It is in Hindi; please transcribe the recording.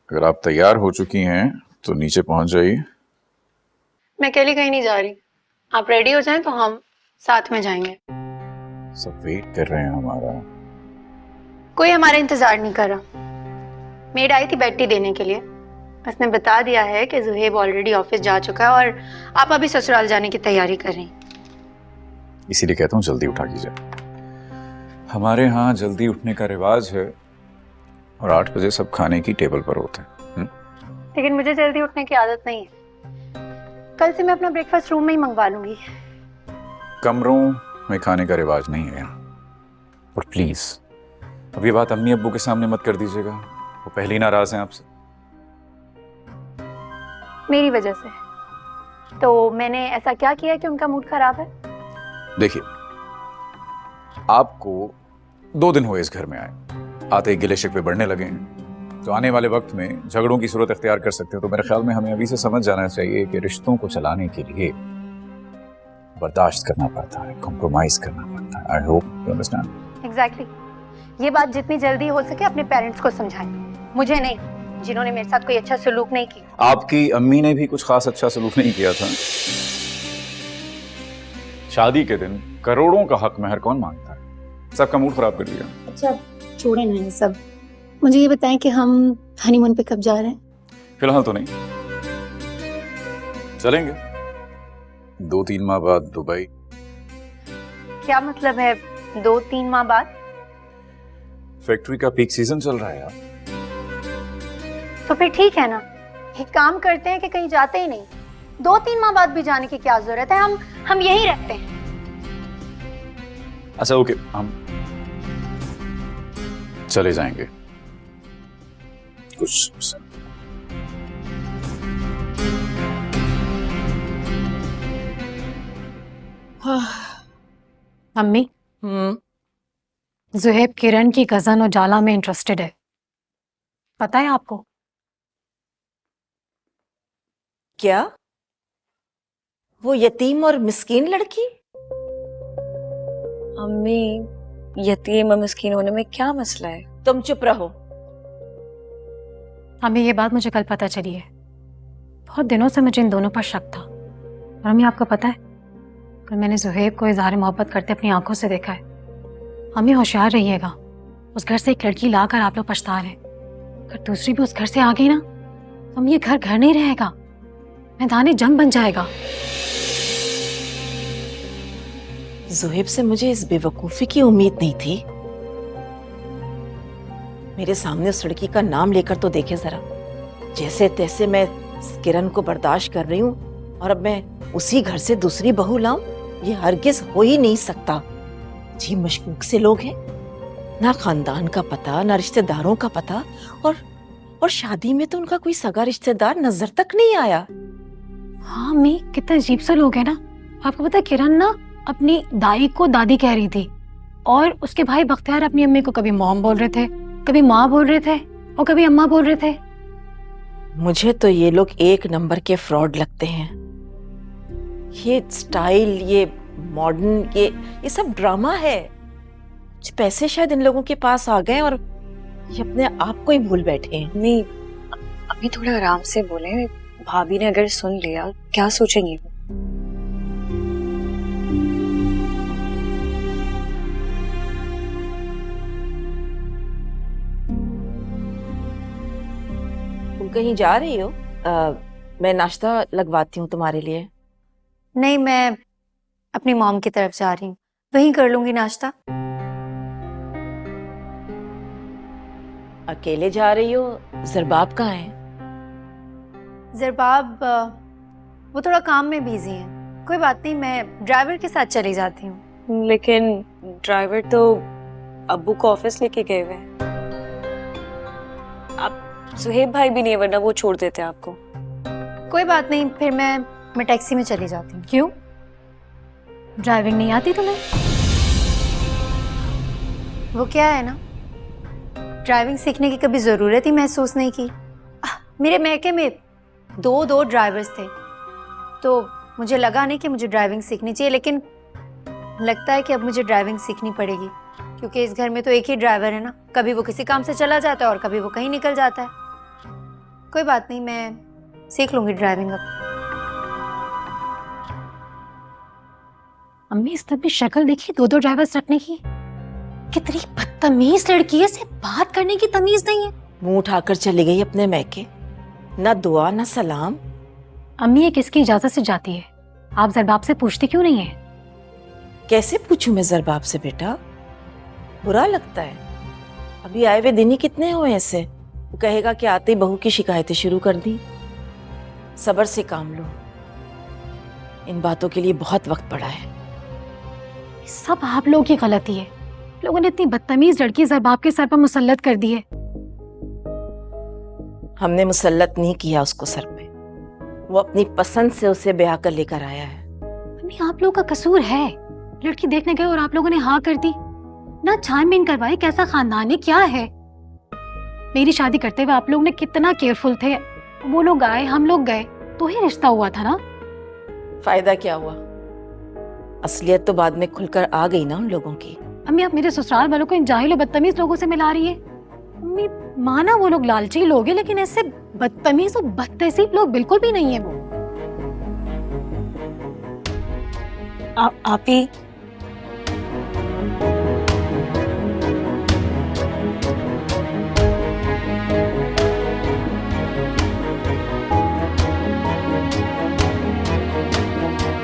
अगर आप तैयार हो चुकी हैं तो नीचे पहुंच जाइए। मैं अकेली कहीं नहीं जा रही, आप रेडी हो जाएं तो हम साथ में जाएंगे। सब वेट कर रहे हैं हमारा। कोई हमारा इंतजार नहीं कर रहा। मेड आई थी बैठी देने के लिए, उसने बता दिया है कि जुहेब ऑलरेडी ऑफिस जा चुका है और आप अभी ससुराल जाने की तैयारी कर रही हैं। इसीलिए कहता हूँ जल्दी उठा कीजिए। हमारे यहाँ जल्दी उठने का रिवाज है और 8 बजे सब खाने की टेबल पर होते हैं। लेकिन मुझे जल्दी उठने की आदत नहीं है। कल से मैं अपना ब्रेकफास्ट रूम में ही मंगवा लूंगी। कमरों में खाने का रिवाज नहीं है यहाँ। और प्लीज अब ये बात अम्मी अब्बू के सामने मत कर दीजिएगा, वो पहले ही नाराज हैं आपसे। मेरी वजह से? तो मैंने ऐसा क्या किया कि उनका मूड खराब है? देखिए, आपको 2 दिन हुए इस घर में आए, आते ही गिले शिकवे बढ़ने लगे हैं। तो आने वाले वक्त में झगड़ों की सूरत अख्तियार कर सकते हो। तो मेरे ख्याल में हमें अभी से समझ जाना चाहिए कि रिश्तों को चलाने के लिए बर्दाश्त करना पड़ता है, कॉम्प्रोमाइज करना पड़ता है। I hope you understand. Exactly. ये बात जितनी जल्दी हो सके अपने पेरेंट्स को समझाएं, मुझे नहीं, जिन्होंने मेरे साथ कोई अच्छा सलूक नहीं किया। आपकी अम्मी ने भी कुछ खास अच्छा सलूक नहीं किया था। शादी के दिन करोड़ों का हक महर कौन मांगता है? सबका मूड खराब कर दिया। अच्छा छोड़े ना ये सब, मुझे ये बताएं कि हम हनीमून पे कब जा रहे हैं? फिलहाल तो नहीं, चलेंगे 2-3 माह बाद दुबई। क्या मतलब है 2-3 माह बाद? फैक्ट्री का पीक सीजन चल रहा है यार। तो फिर ठीक है ना, एक काम करते हैं कि कहीं जाते ही नहीं। 2-3 माह बाद भी जाने की क्या जरूरत है, हम यहीं रहते हैं। अच्छा ओके, हम चले जाएंगे कुछ। अम्मी, जुहेब किरण की कजन उजाला में इंटरेस्टेड है, पता है आपको? क्या? वो यतीम और मिस्कीन लड़की? अम्मी, यतीम और मिस्कीन होने में क्या मसला है? तुम चुप रहो। अम्मी ये बात मुझे कल पता चली है। बहुत दिनों से मुझे इन दोनों पर शक था। और अम्मी आपको पता है, कल मैंने जुहेब को इज़हार मोहब्बत करते अपनी आंखों से देखा है। अम्मी होशियार रहिएगा, उस घर से एक लड़की लाकर आप लोग पछता रहे। अगर दूसरी भी उस घर से आ गई ना, तो अम्मी ये घर नहीं रहेगा, मैदान जंग बन जाएगा। जुहेब से मुझे इस बेवकूफी की उम्मीद नहीं थी। मेरे सामने उस लड़की का नाम लेकर तो देखे जरा। जैसे तैसे मैं किरण को बर्दाश्त कर रही हूँ और अब मैं उसी घर से दूसरी बहू लाऊं? ये हरगिज हो ही नहीं सकता। जी मशकूक से लोग हैं, ना खानदान का पता, ना रिश्तेदारों का पता, और शादी में तो उनका कोई सगा रिश्तेदार नजर तक नहीं आया। हाँ अम्मी, कितना अजीब सा लोग है ना। आपको पता है किरण ना अपनी दाई को दादी कह रही थी, और उसके भाई बख्तियार अपनी अम्मी को कभी मॉम बोल रहे थे, कभी माँ बोल रहे थे और कभी अम्मा बोल रहे थे। मुझे तो ये लोग एक नंबर के फ्रॉड लगते हैं। ये स्टाइल, ये मॉडर्न, ये सब ड्रामा है। कुछ पैसे शायद इन लोगों के पास आ गए और ये अपने आप को ही भूल बैठे हैं। अम्मी, अभी थोड़ा आराम से बोले, भाभी ने अगर सुन लिया क्या सोचेंगी वो? तुम कहीं जा रही हो? मैं नाश्ता लगवाती हूँ तुम्हारे लिए। नहीं, मैं अपनी मॉम की तरफ जा रही हूँ, वहीं कर लूंगी नाश्ता। अकेले जा रही हो? जरबाब कहाँ है? जरबाब वो थोड़ा काम में बिजी हैं। कोई बात नहीं, मैं ड्राइवर के साथ चली जाती हूँ। लेकिन ड्राइवर तो अब्बू को ऑफिस लेके गए हुए हैं। आप सुहेब भाई भी नहीं है, वरना वो छोड़ देते आपको। कोई बात नहीं, फिर मैं टैक्सी में चली जाती हूँ। क्यों, ड्राइविंग नहीं आती तुम्हें? वो क्या है ना, ड्राइविंग सीखने की कभी जरूरत ही महसूस नहीं की। मेरे मैके में दो ड्राइवर्स थे, तो मुझे लगा नहीं कि मुझे ड्राइविंग सीखनी चाहिए, लेकिन लगता है कि अब मुझे ड्राइविंग सीखनी पड़ेगी, क्योंकि इस घर में तो एक ही ड्राइवर है ना। कभी वो किसी काम से चला जाता है और कभी वो कहीं निकल जाता है। कोई बात नहीं, मैं सीख लूंगी ड्राइविंग अब। अम्मी इस तरह शक्ल देखी 2-2 ड्राइवर्स रखने की। कितनी बदतमीज लड़की है, इसे बात करने की तमीज नहीं है। मुंह उठाकर चली गई अपने मैके, ना दुआ ना सलाम। अम्मी ये किसकी इजाजत से जाती है? आप जरबाब से पूछती क्यों नहीं है? कैसे पूछूं मैं जरबाब से बेटा, बुरा लगता है। अभी आए हुए दिन ही कितने हुए ऐसे। वो कहेगा कि आते ही बहू की शिकायतें शुरू कर दी। सब्र से काम लो, इन बातों के लिए बहुत वक्त पड़ा है। सब आप लोगों की गलती है। लोगों ने इतनी बदतमीज लड़की जरबाब के सर पर मुसल्लत कर दी है। हमने मुसल्लत नहीं किया उसको सर पे, वो अपनी पसंद से उसे ब्याह कर लेकर आया है। अम्मी आप लोगों का कसूर है। लड़की देखने गए और आप लोगों ने हाँ कर दी, ना छानबीन करवाई कैसा खानदान है क्या है। मेरी शादी करते हुए आप लोग ने कितना केयरफुल थे। वो लोग आए हम लोग गए तो ही रिश्ता हुआ था ना। फायदा क्या हुआ, असलियत तो बाद में खुलकर आ गई ना उन लोगों की। अम्मी आप मेरे ससुराल वालों को इन जाहिल और बदतमीज लोगों से मिला रही है। अम्मी माना वो लोग लालची लोग हैं, लेकिन ऐसे बदतमीज और बदतहसीब लोग बिल्कुल भी नहीं है वो। आप ही